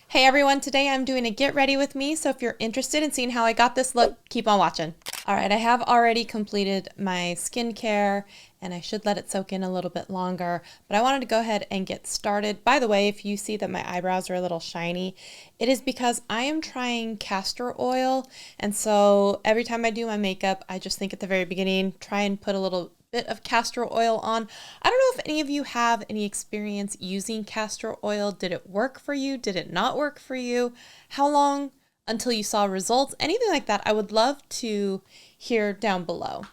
Hey everyone, today I'm doing a get ready with me, so if you're interested in seeing how I got this look, keep on watching. All right, I have already completed my skincare and I should let it soak in a little bit longer, but I wanted to go ahead and get started. By the way, if you see that my eyebrows are a little shiny, it is because I am trying castor oil, and so every time I do my makeup, I just think at the very beginning, try and put a little bit of castor oil on. I don't know if any of you have any experience using castor oil. Did it work for you? Did it not work for you? How long until you saw results? Anything like that, I would love to hear down below.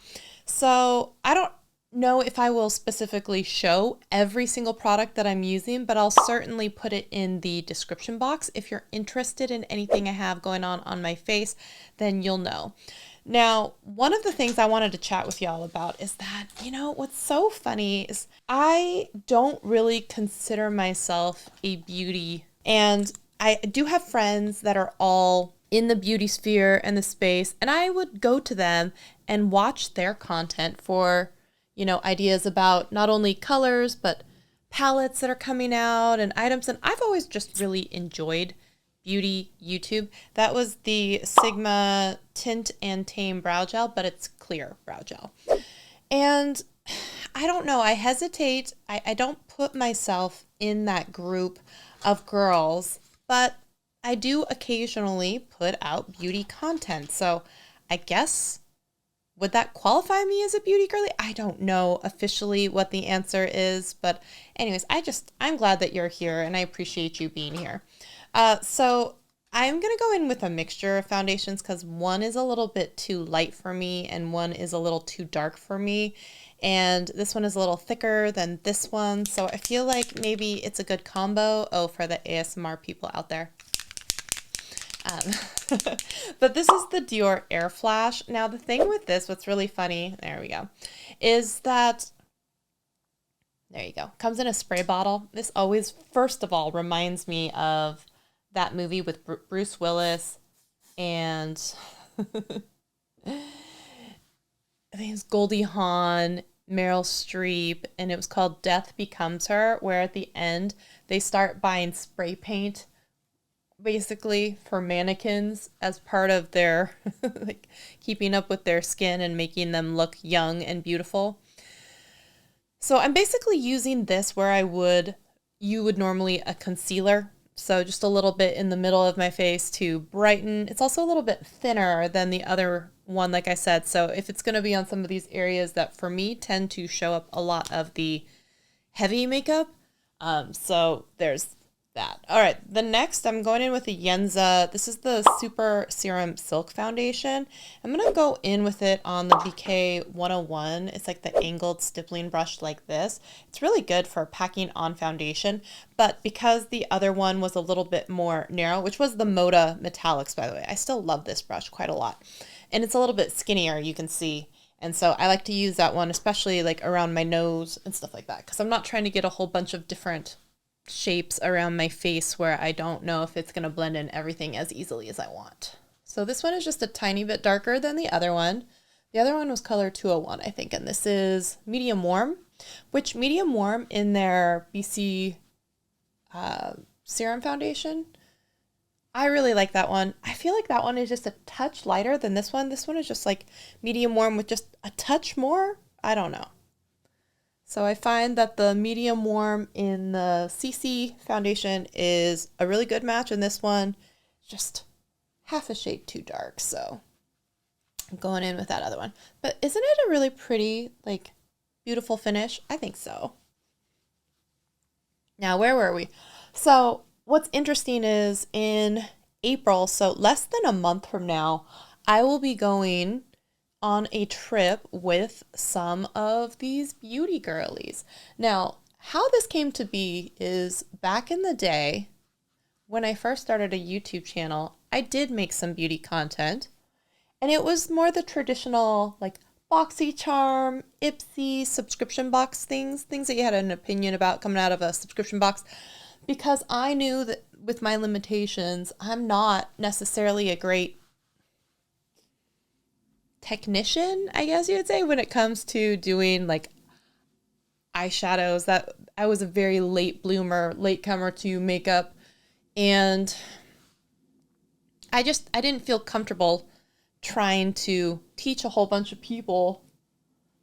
So I don't know if I will specifically show every single product that I'm using, but I'll certainly put it in the description box. If you're interested in anything I have going on my face, then you'll know. Now, one of the things I wanted to chat with y'all about is that, what's so funny is I don't really consider myself a beauty, and I do have friends that are all in the beauty sphere and the space, and I would go to them and watch their content for, ideas about not only colors, but palettes that are coming out and items. And I've always just really enjoyed beauty YouTube. That was the Sigma Tint and Tame Brow Gel, but it's clear brow gel. And I don't know, I hesitate. I don't put myself in that group of girls, but I do occasionally put out beauty content. So I guess, would that qualify me as a beauty girly? I don't know officially what the answer is, but anyways, I'm glad that you're here and I appreciate you being here. So I'm going to go in with a mixture of foundations because one is a little bit too light for me and one is a little too dark for me. And this one is a little thicker than this one. So I feel like maybe it's a good combo. Oh, for the ASMR people out there. But this is the Dior Air Flash. Now the thing with this, what's really funny, there we go, is that there you go. Comes in a spray bottle. This always, first of all, reminds me of that movie with Bruce Willis and I think it's Goldie Hawn, Meryl Streep, and it was called Death Becomes Her, where at the end they start buying spray paint basically for mannequins as part of their like keeping up with their skin and making them look young and beautiful. So I'm basically using this where you would normally a concealer. So just a little bit in the middle of my face to brighten. It's also a little bit thinner than the other one, like I said. So if it's going to be on some of these areas that for me tend to show up a lot of the heavy makeup. So there's that. All right, the next I'm going in with the Yenza. This is the Super Serum Silk Foundation. I'm going to go in with it on the BK 101. It's like the angled stippling brush like this. It's really good for packing on foundation, but because the other one was a little bit more narrow, which was the Moda Metallics, by the way, I still love this brush quite a lot. And it's a little bit skinnier, you can see. And so I like to use that one, especially like around my nose and stuff like that, because I'm not trying to get a whole bunch of different shapes around my face where I don't know if it's going to blend in everything as easily as I want. So this one is just a tiny bit darker than the other one. The other one was color 201, I think, and this is medium warm, which medium warm in their BC serum foundation, I really like that one. I feel like that one is just a touch lighter than this one. This one is just like medium warm with just a touch more. I don't know. So I find that the medium warm in the CC foundation is a really good match, and this one just half a shade too dark. So I'm going in with that other one. But isn't it a really pretty, like, beautiful finish? I think so. Now, where were we? So what's interesting is in April, so less than a month from now, I will be going on a trip with some of these beauty girlies. Now, how this came to be is back in the day when I first started a YouTube channel, I did make some beauty content, and it was more the traditional like BoxyCharm, Ipsy, subscription box things that you had an opinion about coming out of a subscription box, because I knew that with my limitations, I'm not necessarily a great technician, I guess you would say, when it comes to doing like eyeshadows. That I was a very late bloomer, late comer to makeup And I didn't feel comfortable trying to teach a whole bunch of people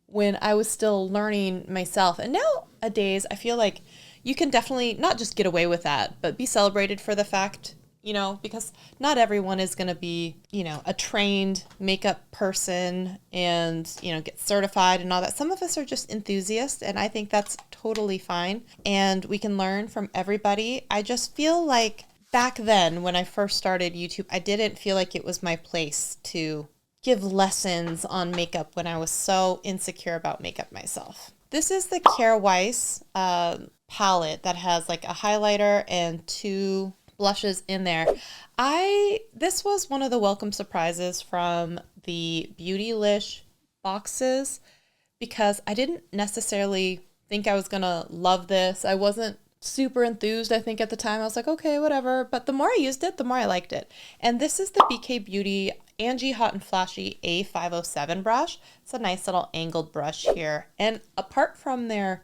when I was still learning myself. And nowadays, I feel like you can definitely not just get away with that, but be celebrated for the fact, because not everyone is going to be, a trained makeup person and, get certified and all that. Some of us are just enthusiasts, and I think that's totally fine. And we can learn from everybody. I just feel like back then when I first started YouTube, I didn't feel like it was my place to give lessons on makeup when I was so insecure about makeup myself. This is the Kara Weiss palette that has like a highlighter and 2 blushes in there. This was one of the welcome surprises from the Beautylish boxes because I didn't necessarily think I was gonna love this. I wasn't super enthused, I think, at the time. I was like, okay, whatever. But the more I used it, the more I liked it. And this is the BK Beauty Angie Hot and Flashy A507 brush. It's a nice little angled brush here. And apart from their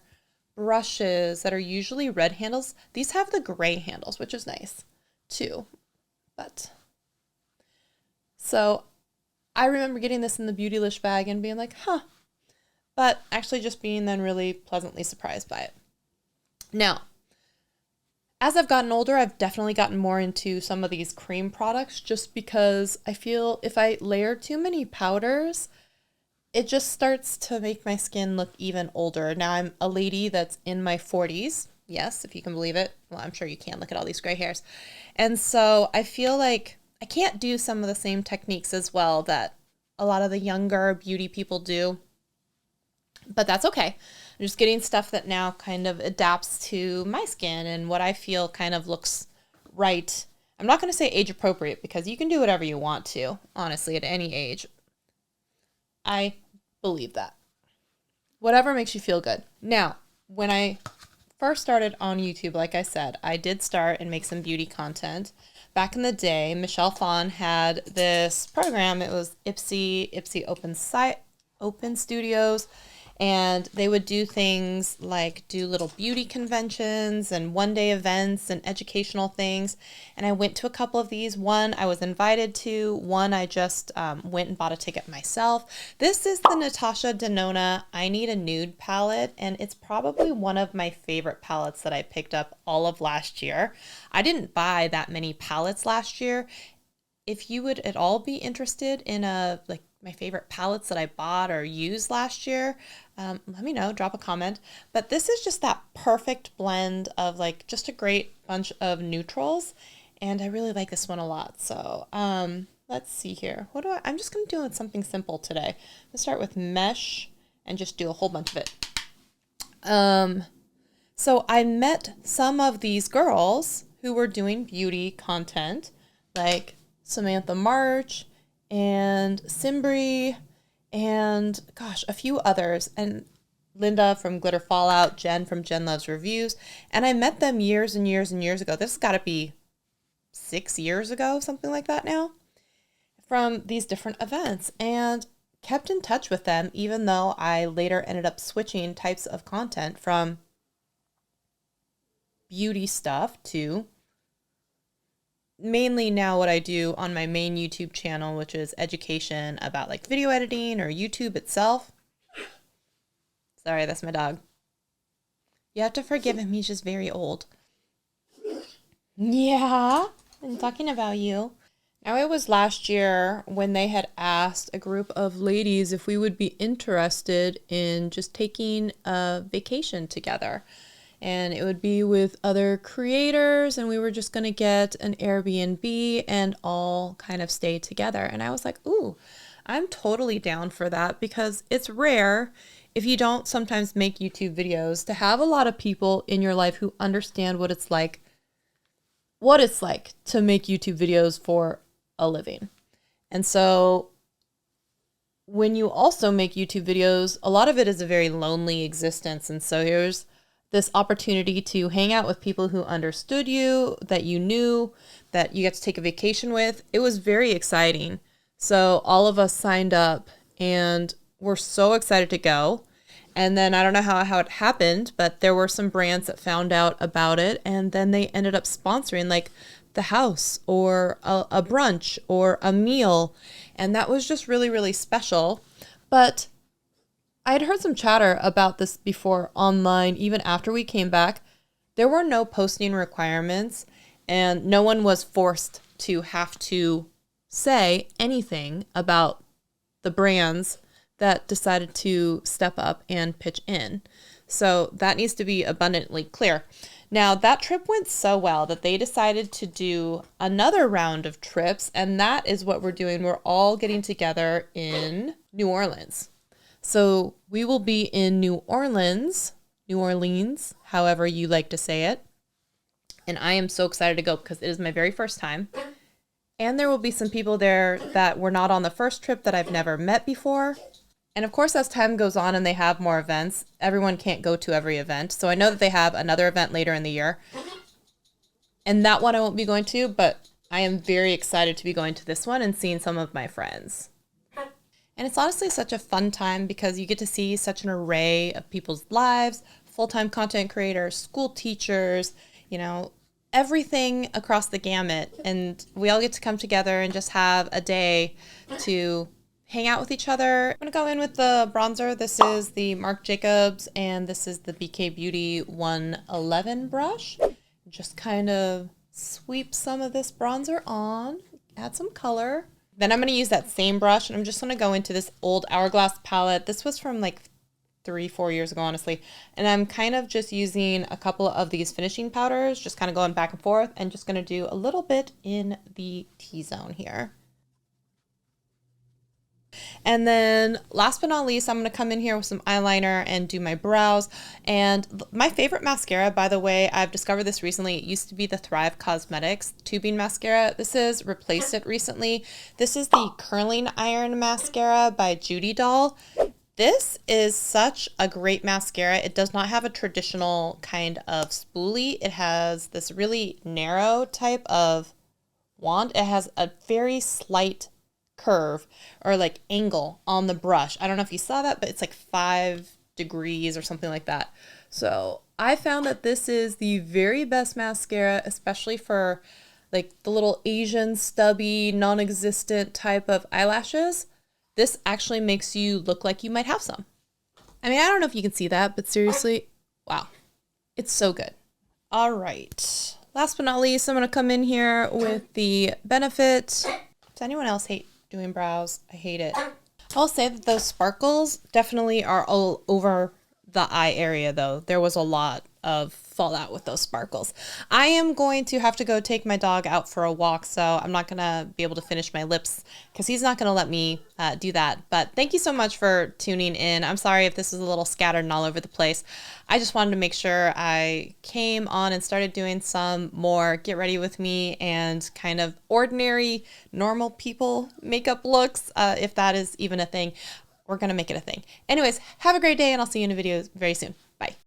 brushes that are usually red handles, these have the gray handles, which is nice too. So I remember getting this in the Beautylish bag and being like, but actually just being then really pleasantly surprised by it. Now, as I've gotten older, I've definitely gotten more into some of these cream products just because I feel if I layer too many powders, it just starts to make my skin look even older. Now I'm a lady that's in my 40s. Yes, if you can believe it. Well, I'm sure you can. Look at all these gray hairs. And so I feel like I can't do some of the same techniques as well that a lot of the younger beauty people do. But that's okay. I'm just getting stuff that now kind of adapts to my skin and what I feel kind of looks right. I'm not going to say age appropriate because you can do whatever you want to, honestly, at any age. I believe that. Whatever makes you feel good. Now, when I first started on YouTube, like I said, I did start and make some beauty content. Back in the day, Michelle Phan had this program. It was Ipsy Open Studios. And they would do things like do little beauty conventions and one-day events and educational things. And I went to a couple of these. One I was invited to. One I just went and bought a ticket myself. This is the Natasha Denona I Need a Nude palette. And it's probably one of my favorite palettes that I picked up all of last year. I didn't buy that many palettes last year. If you would at all be interested in my favorite palettes that I bought or used last year, let me know, drop a comment. But this is just that perfect blend of just a great bunch of neutrals. And I really like this one a lot. So let's see here. I'm just going to do something simple today. Let's start with mesh and just do a whole bunch of it. So I met some of these girls who were doing beauty content, like Samantha March and Simbri and a few others, and Linda from Glitter Fallout, Jen from Jen Loves Reviews. And I met them years and years and years ago. This has got to be 6 years ago, something like that now, from these different events, and kept in touch with them, even though I later ended up switching types of content from beauty stuff to mainly now what I do on my main YouTube channel, which is education about video editing or YouTube itself. Sorry, that's my dog. You have to forgive him. He's just very old. Yeah, I'm talking about you. Now, it was last year when they had asked a group of ladies if we would be interested in just taking a vacation together. And it would be with other creators, and we were just going to get an Airbnb and all kind of stay together. And I was like, ooh, I'm totally down for that, because it's rare, if you don't sometimes make YouTube videos, to have a lot of people in your life who understand what it's like to make YouTube videos for a living. And so when you also make YouTube videos, a lot of it is a very lonely existence. And so here's this opportunity to hang out with people who understood you, that you knew, that you get to take a vacation with. It was very exciting. So all of us signed up and we're so excited to go. And then I don't know how it happened, but there were some brands that found out about it, and then they ended up sponsoring. the house or a brunch or a meal. And that was just really, really special. But I had heard some chatter about this before online, even after we came back. There were no posting requirements and no one was forced to have to say anything about the brands that decided to step up and pitch in. So that needs to be abundantly clear. Now, that trip went so well that they decided to do another round of trips, and that is what we're doing. We're all getting together in New Orleans. So we will be in New Orleans, however you like to say it. And I am so excited to go because it is my very first time. And there will be some people there that were not on the first trip that I've never met before. And of course, as time goes on and they have more events, everyone can't go to every event. So I know that they have another event later in the year. And that one I won't be going to, but I am very excited to be going to this one and seeing some of my friends. And it's honestly such a fun time because you get to see such an array of people's lives, full-time content creators, school teachers, you know, everything across the gamut. And we all get to come together and just have a day to hang out with each other. I'm gonna go in with the bronzer. This is the Marc Jacobs and this is the BK Beauty 111 brush. Just kind of sweep some of this bronzer on, add some color. Then I'm gonna use that same brush and I'm just gonna go into this old Hourglass palette. This was from like 3-4 years ago, honestly. And I'm kind of just using a couple of these finishing powders, just kind of going back and forth and just gonna do a little bit in the T-zone here. And then last but not least, I'm going to come in here with some eyeliner and do my brows. And my favorite mascara, by the way, I've discovered this recently. It used to be the Thrive Cosmetics tubing mascara. This has replaced it recently. This is the Curling Iron Mascara by Judy Doll. This is such a great mascara. It does not have a traditional kind of spoolie. It has this really narrow type of wand. It has a very slight curve or like angle on the brush. I don't know if you saw that, but it's like 5 degrees or something like that. So I found that this is the very best mascara, especially for like the little Asian stubby non-existent type of eyelashes. This actually makes you look like you might have some. I mean, I don't know if you can see that, but seriously, wow, it's so good. All right, last but not least, I'm gonna come in here with the Benefit. Does anyone else hate doing brows? I hate it. I'll say that those sparkles definitely are all over the eye area though. There was a lot of fallout with those sparkles. I am going to have to go take my dog out for a walk, so I'm not gonna be able to finish my lips because he's not gonna let me do that. But thank you so much for tuning in. I'm sorry if this is a little scattered and all over the place. I just wanted to make sure I came on and started doing some more get ready with me and kind of ordinary, normal people makeup looks, if that is even a thing. We're gonna make it a thing. Anyways, have a great day and I'll see you in a video very soon. Bye.